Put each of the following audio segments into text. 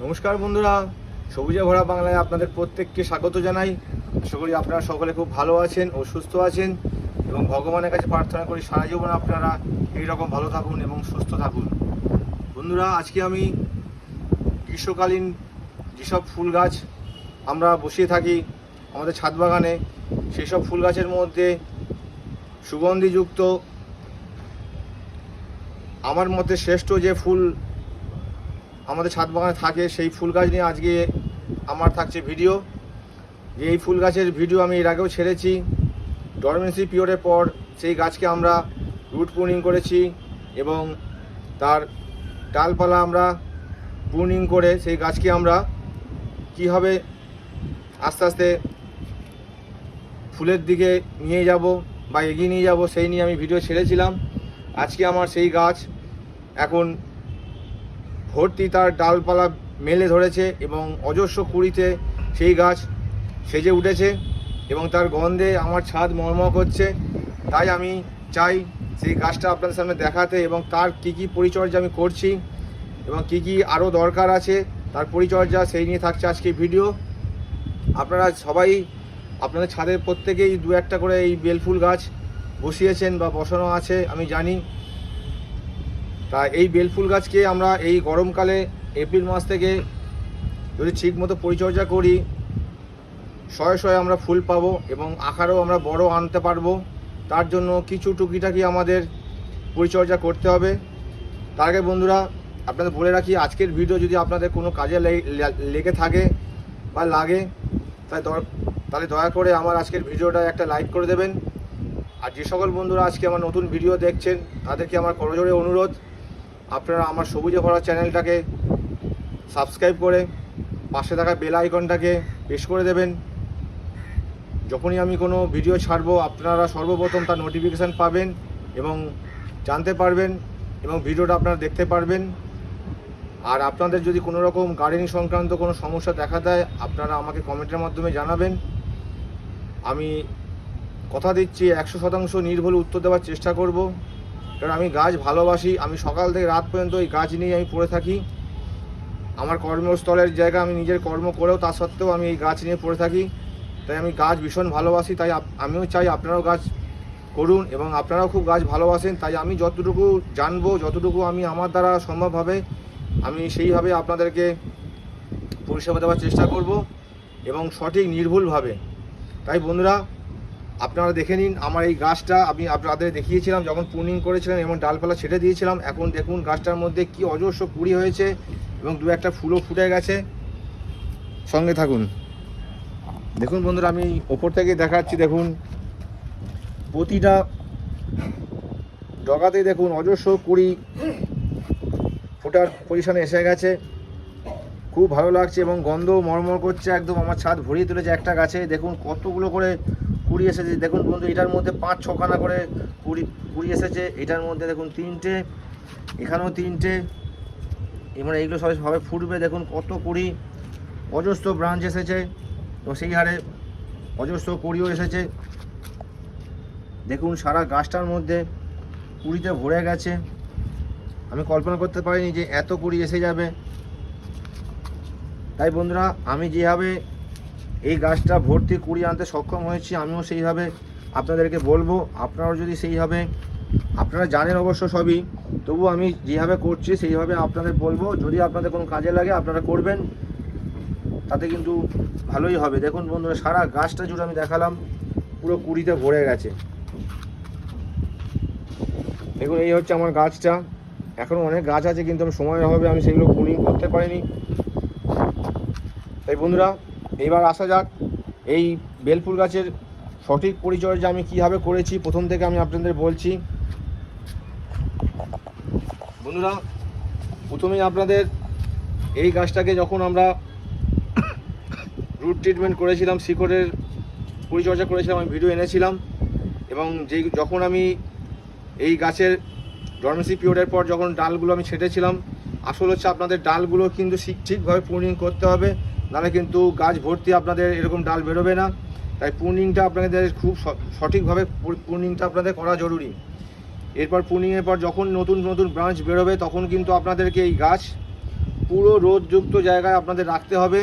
নমস্কার বন্ধুরা, সবুজে ভরা বাংলায় আপনাদের প্রত্যেককে স্বাগত জানাই। আশা করি আপনারা সকলে খুব ভালো আছেন ও সুস্থ আছেন এবং ভগবানের কাছে প্রার্থনা করি সারা জীবন আপনারা এইরকম ভালো থাকুন এবং সুস্থ থাকুন। বন্ধুরা, আজকে আমি গ্রীষ্মকালীন যেসব ফুল গাছ আমরা বসিয়ে থাকি আমাদের ছাদ বাগানে, সেই সব ফুল গাছের মধ্যে সুগন্ধিযুক্ত আমার মতে শ্রেষ্ঠ যে ফুল আমাদের ছাদ বাগানে থাকে সেই ফুল গাছ নিয়ে আজকে আমার থাকছে ভিডিও। যে এই ফুল গাছের ভিডিও আমি এর আগেও ছেড়েছি। ডরমেন্সি পিরিয়ডের পর সেই গাছকে আমরা রুট প্রুনিং করেছি এবং তার ডালপালা আমরা প্রুনিং করে সেই গাছকে আমরা কীভাবে আস্তে আস্তে ফুলের দিকে নিয়ে যাব বা এগিয়ে নিয়ে যাব সেই নিয়ে আমি ভিডিও ছেড়েছিলাম। আজকে আমার সেই গাছ এখন ভর্তি তার ডালপালা মেলে ধরেছে এবং অজস্র কুড়িতে সেই গাছ সেজে উঠেছে এবং তার গন্ধে আমার ছাদ মরমর করছে। তাই আমি চাই সেই গাছটা আপনাদের সামনে দেখাতে এবং তার কী কী পরিচর্যা আমি করছি এবং কী কী আরও দরকার আছে তার পরিচর্যা সেই নিয়ে থাকছে আজকে ভিডিও। আপনারা সবাই আপনাদের ছাদের প্রত্যেকেই দু একটা করে এই বেলফুল গাছ বসিয়েছেন বা বসানো আছে আমি জানি। তা এই বেলফুল গাছকে আমরা এই গরমকালে এপ্রিল মাস থেকে যদি ঠিকমতো পরিচর্যা করি শয়ে শয়ে আমরা ফুল পাবো এবং আকারেও আমরা বড় আনতে পারবো। তার জন্য কিছু টুকিটাকি আমাদের পরিচর্যা করতে হবে। তার আগে বন্ধুরা আপনাদের বলে রাখি, আজকের ভিডিও যদি আপনাদের কোনো কাজে লেগে থাকে বা লাগে তাহলে দয়া করে আমার আজকের ভিডিওটা একটা লাইক করে দেবেন। আর যে সকল বন্ধুরা আজকে আমার নতুন ভিডিও দেখছেন তাদেরকে আমার করজোড়ে অনুরোধ, আপনারা আমার সবুজে ভরা চ্যানেলটাকে সাবস্ক্রাইব করে পাশে থাকা বেল আইকনটাকে প্রেস করে দেবেন। যখনই আমি কোনো ভিডিও ছাড়বো আপনারা সর্বপ্রথম তার নোটিফিকেশান পাবেন এবং জানতে পারবেন এবং ভিডিওটা আপনারা দেখতে পারবেন। আর আপনাদের যদি কোনো রকম গার্ডেনিং সংক্রান্ত কোনো সমস্যা দেখা দেয় আপনারা আমাকে কমেন্টের মাধ্যমে জানাবেন। আমি কথা দিচ্ছি 100% নির্ভুল উত্তর দেওয়ার চেষ্টা করব, কারণ আমি গাছ ভালোবাসি। আমি সকাল থেকে রাত পর্যন্ত এই গাছ নিয়ে আমি পড়ে থাকি। আমার কর্মস্থলের জায়গা, আমি নিজের কর্ম করেও তা সত্ত্বেও আমি এই গাছ নিয়ে পড়ে থাকি। তাই আমি গাছ ভীষণ ভালোবাসি। তাই আমিও চাই আপনারাও গাছ করুন এবং আপনারাও খুব গাছ ভালোবাসেন। তাই আমি যতটুকু জানবো, যতটুকু আমি আমার দ্বারা সম্ভব হবে আমি সেইভাবে আপনাদেরকে পরিষেবা দেওয়ার চেষ্টা করব এবং সঠিক নির্ভুলভাবে। তাই বন্ধুরা আপনারা দেখে নিন আমার এই গাছটা আমি আপনাদের দেখিয়েছিলাম যখন প্রুনিং করেছিলাম এবং ডালপালা ছেড়ে দিয়েছিলাম। এখন দেখুন গাছটার মধ্যে কি অজস্র কুড়ি হয়েছে এবং দু একটা ফুলও ফুটে গেছে। সঙ্গে থাকুন। দেখুন বন্ধুরা আমি ওপর থেকে দেখাচ্ছি, দেখুন প্রতিটা ডগাতেই দেখুন অজস্র কুড়ি ফোটার পজিশনে এসে গেছে। খুব ভালো লাগছে এবং গন্ধ মরমর করছে, একদম আমার ছাদ ভরিয়ে তুলেছে একটা গাছে। দেখুন কতগুলো করে কুড়ি এসেছে। দেখুন বন্ধু এটার মধ্যে 5-6খানা করে কুড়ি এসেছে। এটার মধ্যে দেখুন 3টে, এখানেও 3টে, এবার এইগুলো সবাই ফুটবে। দেখুন কত কুড়ি, অজস্র ব্রাঞ্চ এসেছে তো সেই হারে অজস্র কুড়িও এসেছে। দেখুন সারা গাছটার মধ্যে কুড়িতে ভরে গেছে। আমি কল্পনা করতে পারিনি যে এত কুড়ি এসে যাবে। তাই বন্ধুরা আমি যেভাবে এই গাছটা ভর্তি কুড়ি আনতে সক্ষম হয়েছি আমিও সেইভাবে আপনাদেরকে বলবো। আপনারাও যদি সেইভাবে, আপনারা জানেন অবশ্য সবই, তবু আমি যেভাবে করছি সেইভাবে আপনাদের বলবো। যদি আপনাদের কোনো কাজে লাগে আপনারা করবেন, তাতে কিন্তু ভালোই হবে। দেখুন বন্ধুরা সারা গাছটা জুড়ে আমি দেখালাম পুরো কুড়িতে ভরে গেছে। দেখুন এই হচ্ছে আমার গাছটা। এখনও অনেক গাছ আছে কিন্তু আমি সময়ের অভাবে আমি সেগুলো প্রুনিং করতে পারিনি। তাই বন্ধুরা এইবার আসা যাক এই বেলফুল গাছের সঠিক পরিচর্যা আমি কীভাবে করেছি প্রথম থেকে আমি আপনাদের বলছি। বন্ধুরা প্রথমেই আপনাদের এই গাছটাকে যখন আমরা রুট ট্রিটমেন্ট করেছিলাম, শিকড়ের পরিচর্যা করেছিলাম, আমি ভিডিও এনেছিলাম। এবং যখন আমি এই গাছের ডরমেন্সি পিরিয়ডের পর যখন ডালগুলো আমি ছেটেছিলাম, আসল হচ্ছে আপনাদের ডালগুলো কিন্তু ঠিকভাবে প্রুনিং করতে হবে, নাহলে কিন্তু গাছ ভর্তি আপনাদের এরকম ডাল বেরোবে না। তাই প্রুনিংটা আপনাদের খুব সঠিকভাবে প্রুনিংটা আপনাদের করা জরুরি। এরপর প্রুনিংয়ের পর যখন নতুন নতুন ব্রাঞ্চ বেরোবে তখন কিন্তু আপনাদেরকে এই গাছ পুরো রোদযুক্ত জায়গায় আপনাদের রাখতে হবে।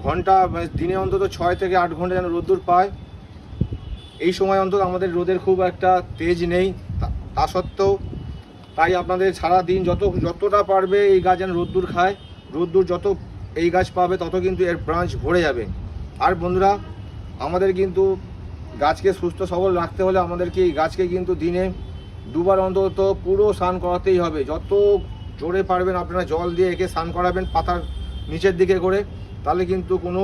ঘন্টা দিনে অন্তত 6 থেকে 8 ঘন্টা যেন রোদ্দুর পায়। এই সময় অন্তত আমাদের রোদের খুব একটা তেজ নেই, তা সত্ত্বেও তাই আপনাদের সারা দিন যতটা পারবে এই গাছ যেন রোদ্দুর খায়। রোদ্দুর যত এই গাছ পাবে তত কিন্তু এর ব্রাঞ্চ ভরে যাবে। আর বন্ধুরা, আমাদের কিন্তু গাছকে সুস্থ সবল রাখতে হলে আমাদেরকে এই গাছকে কিন্তু দিনে 2 বার অন্তত পুরো স্নান করাতেই হবে। যত জোরে পারবেন আপনারা জল দিয়ে একে স্নান করাবেন পাতার নিচের দিকে করে, তাহলে কিন্তু কোনো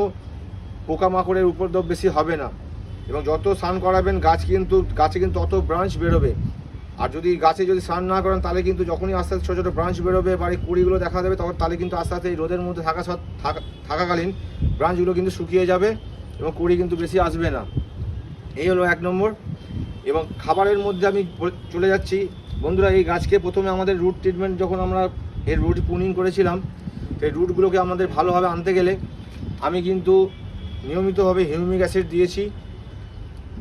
পোকামাকড়ের উপদ্রব বেশি হবে না। এবং যত স্নান করাবেন গাছে কিন্তু অত ব্রাঞ্চ বেরোবে। আর যদি গাছে স্নান না করেন তাহলে কিন্তু যখনই আস্তে আস্তে ছোটো ছোটো ব্রাঞ্চ বেরোবে বা এই কুড়িগুলো দেখা দেবে, তখন তাহলে কিন্তু আস্তে আস্তে এই রোদের মধ্যে থাকাকালীন ব্রাঞ্চগুলো কিন্তু শুকিয়ে যাবে এবং কুড়ি কিন্তু বেশি আসবে না। এই হলো 1 নম্বর। এবং খাবারের মধ্যে আমি চলে যাচ্ছি বন্ধুরা। এই গাছকে প্রথমে আমাদের রুট ট্রিটমেন্ট, যখন আমরা এর রুট প্রুনিং করেছিলাম, সেই রুটগুলোকে আমাদের ভালোভাবে আনতে গেলে আমি কিন্তু নিয়মিতভাবে হিউমিক অ্যাসিড দিয়েছি,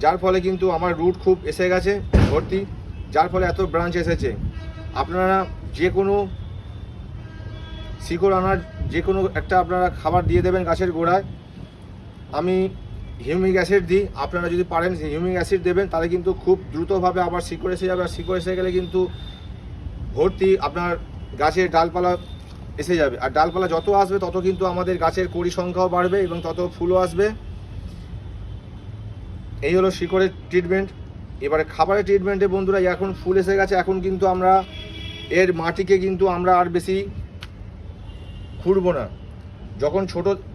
যার ফলে কিন্তু আমার রুট খুব এসে গেছে ভর্তি, যার ফলে এত ব্রাঞ্চ এসেছে। আপনারা যে কোনো শিকড় আনার যে কোনো একটা আপনারা খাবার দিয়ে দেবেন গাছের গোড়ায়। আমি হিউমিক অ্যাসিড দিই, আপনারা যদি পারেন হিউমিক অ্যাসিড দেবেন, তাহলে কিন্তু খুব দ্রুতভাবে আবার শিকড় এসে যাবে। আর শিকড় এসে গেলে কিন্তু ভর্তি আপনার গাছের ডালপালা এসে যাবে। আর ডালপালা যত আসবে তত কিন্তু আমাদের গাছের কড়ি সংখ্যাও বাড়বে এবং তত ফুলও আসবে। এই হলো শিকড়ের ট্রিটমেন্ট। এবারে খাবারের ট্রিটমেন্টে বন্ধুরা, এখন ফুল এসে গেছে, এখন কিন্তু আমরা এর মাটিকে কিন্তু আমরা আর বেশি খুঁড়বো না।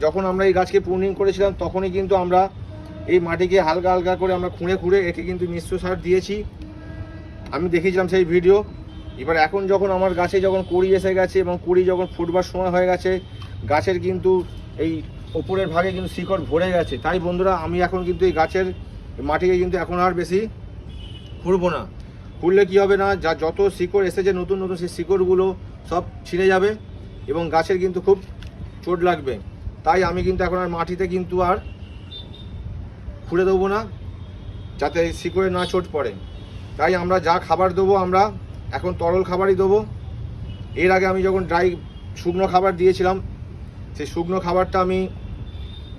যখন আমরা এই গাছকে প্রুনিং করেছিলাম তখনই কিন্তু আমরা এই মাটিকে হালকা হালকা করে আমরা খুঁড়ে একে কিন্তু মিশ্র সার দিয়েছি, আমি দেখিয়েছিলাম সেই ভিডিও। এবার এখন যখন আমার গাছে যখন কুড়ি এসে গেছে এবং কুড়ি যখন ফুটবার সময় হয়ে গেছে, গাছের কিন্তু এই ওপরের ভাগে কিন্তু শিকড় ভরে গেছে। তাই বন্ধুরা, আমি এখন কিন্তু এই গাছের মাটিকে কিন্তু এখন আর বেশি খুঁড়বো না। খুঁড়লে কী হবে না, যত শিকড় এসেছে নতুন নতুন, সেই শিকড়গুলো সব ছিঁড়ে যাবে এবং গাছের কিন্তু খুব চোট লাগবে। তাই আমি কিন্তু এখন আর মাটিতে কিন্তু আর খুঁড়ে দেবো না, যাতে শিকড়ে না চোট পড়ে। তাই আমরা যা খাবার দেবো আমরা এখন তরল খাবারই দেবো। এর আগে আমি যখন শুকনো খাবার দিয়েছিলাম, সেই শুকনো খাবারটা আমি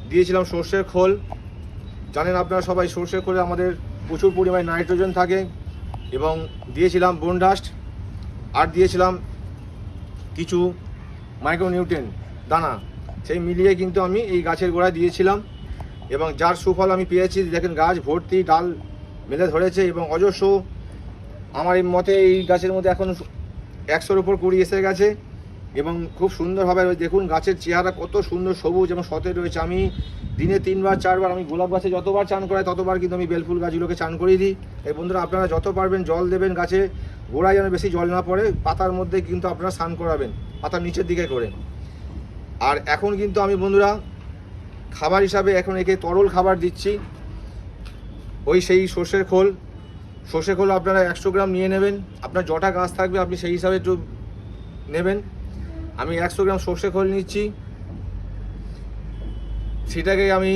দিয়েছিলাম সর্ষের খোল। জানেন আপনারা সবাই, সর্ষের খোলে আমাদের প্রচুর পরিমাণে নাইট্রোজেন থাকে। এবং দিয়েছিলাম বোনডাস্ট, আর দিয়েছিলাম কিছু মাইক্রোনিউট্রিয়েন্ট দানা, সেই মিলিয়ে কিন্তু আমি এই গাছের গোড়ায় দিয়েছিলাম। এবং যার সুফল আমি পেয়েছি, দেখেন গাছ ভর্তি ডাল মেলে ধরেছে এবং অজস্র, আমার এই মতে এই গাছের মধ্যে এখন 100-র উপর কুড়ি এসে গেছে এবং খুব সুন্দরভাবে দেখুন গাছের চেহারা কত সুন্দর সবুজ এবং সতেজ রয়েছে। আমি দিনে 3-4 বার আমি গোলাপ গাছে যতবার চান করাই ততবার কিন্তু আমি বেলফুল গাছগুলোকে চান করিয়ে দিই। এই বন্ধুরা, আপনারা যত পারবেন জল দেবেন গাছে, গোড়ায় যেন বেশি জল না পড়ে, পাতার মধ্যে কিন্তু আপনারা স্নান করাবেন, পাতার নিচের দিকে করে। আর এখন কিন্তু আমি বন্ধুরা খাবার হিসাবে এখন একে তরল খাবার দিচ্ছি, সেই সর্ষের খোল আপনারা 100 গ্রাম নিয়ে নেবেন। আপনার যটা গাছ থাকবে আপনি সেই হিসাবে একটু নেবেন। আমি 100 গ্রাম সর্ষে খোল নিচ্ছি, সেটাকে আমি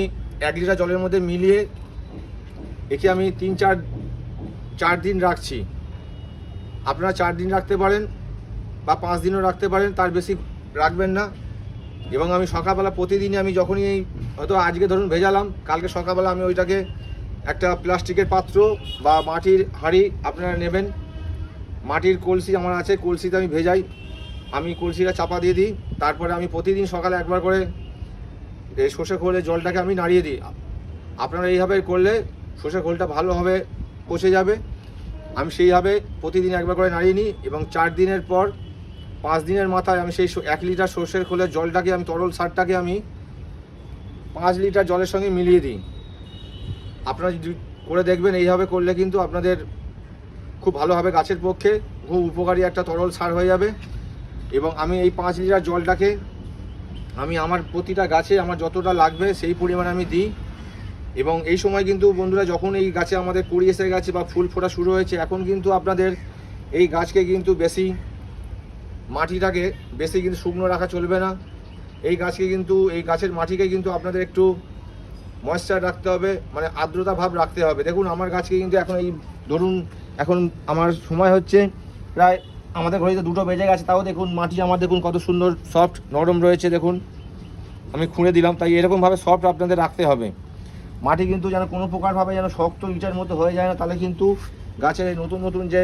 1 লিটার জলের মধ্যে মিলিয়ে একে আমি 3-4 দিন রাখছি। আপনারা 4 দিন রাখতে পারেন বা 5 দিনও রাখতে পারেন, তার বেশি রাখবেন না। এবং আমি সকালবেলা প্রতিদিনই আমি যখনই হয়তো আজকে ধরুন ভেজালাম, কালকে সকালবেলা আমি ওইটাকে একটা প্লাস্টিকের পাত্র বা মাটির হাঁড়ি আপনারা নেবেন, মাটির কলসি আমার আছে, কলসিতে আমি ভেজাই, আমি কলসিটা চাপা দিয়ে দিই। তারপরে আমি প্রতিদিন সকালে একবার করে এই সর্ষে খোলের জলটাকে আমি নাড়িয়ে দিই। আপনারা এইভাবে করলে সর্ষে খোলটা ভালোভাবে পচে যাবে। আমি সেইভাবে প্রতিদিন একবার করে নাড়িয়ে নিই এবং 4 দিনের পর 5 দিনের মাথায় আমি সেই 1 লিটার সর্ষের খোলের জলটাকে, আমি তরল সারটাকে আমি 5 লিটার জলের সঙ্গে মিলিয়ে দিই। আপনারা যদি করে দেখবেন, এইভাবে করলে কিন্তু আপনাদের খুব ভালো হবে, গাছের পক্ষে খুব উপকারী একটা তরল সার হয়ে যাবে। এবং আমি এই 5 লিটার জলটাকে আমি আমার প্রতিটা গাছে আমার যতটা লাগবে সেই পরিমাণে আমি দিই। এবং এই সময় কিন্তু বন্ধুরা, যখন এই গাছে আমাদের কুড়ি এসে গেছে বা ফুল ফোটা শুরু হয়েছে, এখন কিন্তু আপনাদের এই গাছকে কিন্তু বেশি মাটিটাকে বেশি কিন্তু শুকনো রাখা চলবে না। এই গাছের মাটিকে কিন্তু আপনাদের একটু ময়েশ্চার রাখতে হবে, মানে আর্দ্রতা ভাব রাখতে হবে। দেখুন আমার গাছকে কিন্তু এখন এই ধরুন এখন আমার সময় হচ্ছে প্রায় আমাদের ঘড়িতে 2টো বেজে গেছে, তাও দেখুন মাটি আমার দেখুন কত সুন্দর সফট নরম রয়েছে। দেখুন আমি খুঁড়ে দিলাম, তাই এরকমভাবে সফট আপনাদের রাখতে হবে। মাটি কিন্তু যেন কোনো প্রকারভাবে যেন শক্ত ইটার মতো হয়ে যায় না, তাহলে কিন্তু গাছের এই নতুন নতুন যে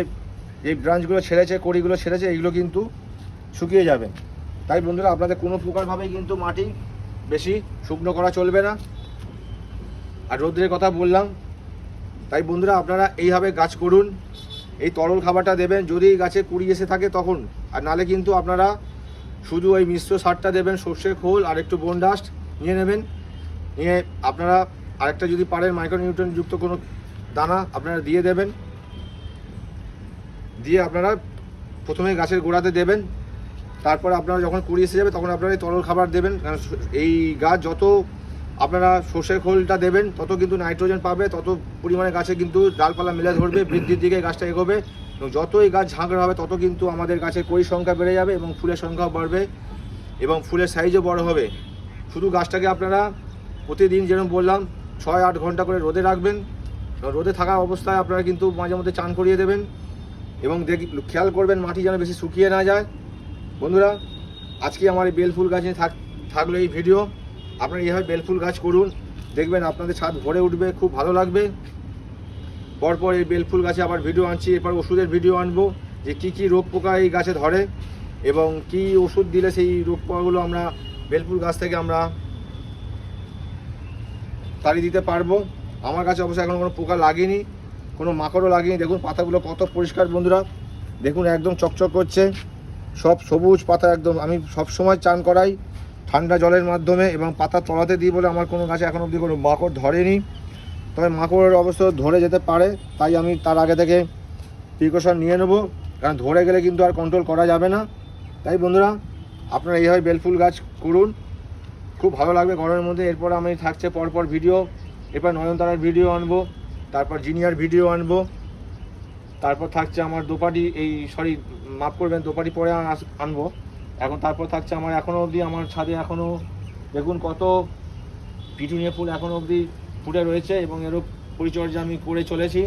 ব্রাঞ্চগুলো ছেড়েছে, কড়িগুলো ছেড়েছে, এইগুলো কিন্তু শুকিয়ে যাবে। তাই বন্ধুরা আপনাদের কোনো প্রকারভাবেই কিন্তু মাটি বেশি শুকনো করা চলবে না। আর রোদ্রের কথা বললাম, তাই বন্ধুরা আপনারা এইভাবে গাছ করুন। এই তরল খাবারটা দেবেন যদি গাছে কুড়ি এসে থাকে তখন, আর নালে কিন্তু আপনারা শুধু ওই মিশ্র সারটা দেবেন, সর্ষের খোল আর একটু বোন ডাস্ট নিয়ে নেবেন। নিয়ে আপনারা আরেকটা যদি পারেন মাইক্রোনিউট্রিয়েন্ট যুক্ত কোনো দানা আপনারা দিয়ে দেবেন। দিয়ে আপনারা প্রথমে গাছের গোড়াতে দেবেন, তারপরে আপনারা যখন কুড়ি এসে যাবে তখন আপনারা এই তরল খাবার দেবেন। কারণ এই গাছ যত আপনারা সর্ষের খোলটা দেবেন তত কিন্তু নাইট্রোজেন পাবে, তত পরিমাণে গাছে কিন্তু ডালপালা মেলে ধরবে, বৃদ্ধির দিকে গাছটা এগোবে। এবং যতই গাছ ঝাঁকড়া হবে তত কিন্তু আমাদের গাছের কড়ির সংখ্যা বেড়ে যাবে এবং ফুলের সংখ্যাও বাড়বে এবং ফুলের সাইজও বড় হবে। শুধু গাছটাকে আপনারা প্রতিদিন যেরকম বললাম 6-8 ঘন্টা করে রোদে রাখবেন। রোদে থাকা অবস্থায় আপনারা কিন্তু মাঝে মধ্যে চান করিয়ে দেবেন এবং খেয়াল করবেন মাটি যেন বেশি শুকিয়ে না যায়। বন্ধুরা আজকে আমার এই বেলফুল গাছ নিয়ে থাকলো এই ভিডিও। আপনারা এইভাবে বেলফুল গাছ করুন, দেখবেন আপনাদের ছাদ ভরে উঠবে, খুব ভালো লাগবে। পরপর এই বেলফুল গাছে আবার ভিডিও আনছি, এরপর ওষুধের ভিডিও আনবো যে কী কী রোগ পোকা এই গাছে ধরে এবং কি ওষুধ দিলে সেই রোগ পোকাগুলো আমরা বেলফুল গাছ থেকে আমরা তাড়িয়ে দিতে পারবো। আমার কাছে অবশ্যই এখন কোনো পোকা লাগেনি, কোনো মাকড়ও লাগেনি। দেখুন পাতাগুলো কত পরিষ্কার বন্ধুরা, দেখুন একদম চকচক করছে, সব সবুজ পাতা একদম। আমি সবসময় চান করাই ঠান্ডা জলের মাধ্যমে এবং পাতা তলাতে দিই বলে আমার কোনো গাছে এখন অবধি কোনো মাকড় ধরেনি। তবে মাকড়ের অবশ্য ধরে যেতে পারে, তাই আমি তার আগে থেকে প্রিকশন নিয়ে নেব, কারণ ধরে গেলে কিন্তু আর কন্ট্রোল করা যাবে না। তাই বন্ধুরা আপনারা এইভাবে বেলফুল গাছ করুন, খুব ভালো লাগবে গরমের মধ্যে। এরপর আমি থাকছে পরপর ভিডিও, এরপর নয়নতারার ভিডিও আনবো, তারপর জিনিয়ার ভিডিও আনবো, তারপর থাকছে আমার দোপাটি মাফ করবেন দোপাটি পরে আনবো। এখন তারপর থাকছে আমার এখনও অবধি আমার ছাদে এখনও দেখুন কত পিটুনিয়া ফুল এখনও অবধি ফুটে রয়েছে এবং এরও পরিচর্যা আমি করে চলেছি।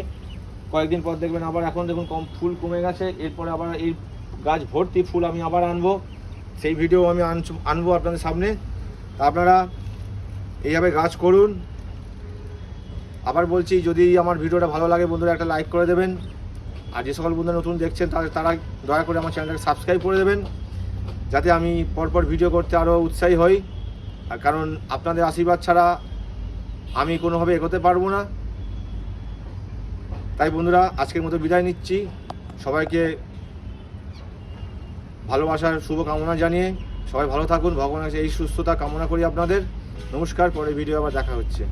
কয়েকদিন পর দেখবেন আবার এখন দেখুন ফুল কমে গেছে, এরপরে আবার এই গাছ ভর্তি ফুল আমি আবার আনবো, সেই ভিডিও আমি আনবো আপনাদের সামনে। আপনারা এইভাবে গাছ করুন। আবার বলছি, যদি আমার ভিডিওটা ভালো লাগে বন্ধুরা একটা লাইক করে দেবেন, আর যে সকল বন্ধুরা নতুন দেখছেন তারা দয়া করে আমার চ্যানেলটাকে সাবস্ক্রাইব করে দেবেন, যাতে আমি পরপর ভিডিও করতে আরও উৎসাহী হই। আর কারণ আপনাদের আশীর্বাদ ছাড়া আমি কোনোভাবে এগোতে পারবো না। তাই বন্ধুরা আজকের মতো বিদায় নিচ্ছি, সবাইকে ভালোবাসার শুভকামনা জানিয়ে সবাই ভালো থাকুন, ভগবানের কাছে এই সুস্থতা কামনা করি আপনাদের। নমস্কার, পরে ভিডিও আবার দেখা হচ্ছে।